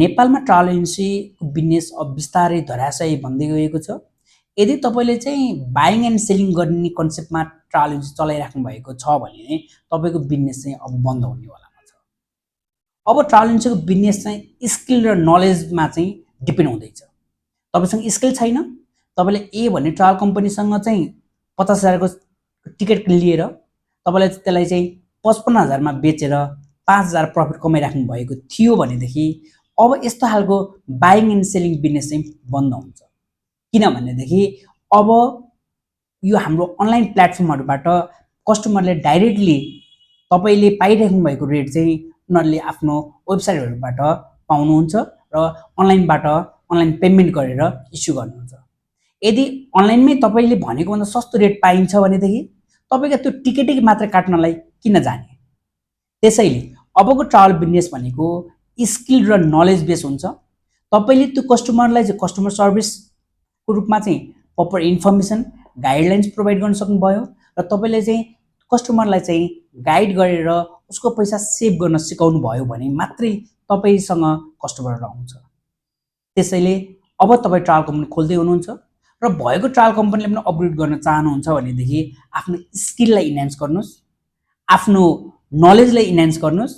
नेपालमा ट्राभल एजेन्सीको बिजनेस अब बिस्तारै धराशायी भन्दै गएको छ। यदि तपाईँले चाहिँ बाइङ एन्ड सेलिङ गर्ने कन्सेप्टमा ट्राभल एजेन्सी चलाइराख्नु भएको छ भने तपाईँको बिजनेस चाहिँ अब बन्द हुनेवालामा छ। अब ट्राभल एजेन्सीको बिजनेस चाहिँ स्किल र नलेजमा चाहिँ डिपेन्ड हुँदैछ। तपाईँसँग स्किल छैन, तपाईँले ए भन्ने ट्राभल कम्पनीसँग चाहिँ 50,000को टिकट लिएर तपाईँले त्यसलाई चाहिँ 55,000मा बेचेर 5,000 प्रफिट कमाइराख्नु भएको थियो भनेदेखि अब यस्तो खालको बाइङ एन्ड सेलिङ बिजनेस चाहिँ बन्द हुन्छ। किनभनेदेखि अब यो हाम्रो अनलाइन प्लेटफर्महरूबाट कस्टमरले डाइरेक्टली तपाईँले पाइराख्नु भएको रेट चाहिँ उनीहरूले आफ्नो वेबसाइटहरूबाट पाउनुहुन्छ र अनलाइन पेमेन्ट गरेर इस्यु गर्नुहुन्छ। यदि अनलाइनमै तपाईँले भनेको भन्दा सस्तो रेट पाइन्छ भनेदेखि तपाईँको त्यो टिकटै मात्र काट्नलाई किन जाने? त्यसैले अबको ट्राभल बिजनेस भनेको स्किल र नलेज बेस हुन्छ। तपाईँले त्यो कस्टमरलाई चाहिँ कस्टमर सर्भिसको रूपमा चाहिँ प्रपर इन्फर्मेसन गाइडलाइन्स प्रोभाइड गर्न सक्नुभयो र तपाईँले चाहिँ कस्टमरलाई चाहिँ गाइड गरेर उसको पैसा सेभ गर्न सिकाउनु भयो भने मात्रै तपाईँसँग कस्टमर आउँछ। त्यसैले अब तपाईँ ट्राभल कम्पनी खोल्दै हुनुहुन्छ र भएको ट्राभल कम्पनीले पनि अपग्रेड गर्न चाहनुहुन्छ भनेदेखि आफ्नो स्किललाई इन्हान्स गर्नुहोस्, आफ्नो नलेजलाई इन्हान्स गर्नुहोस्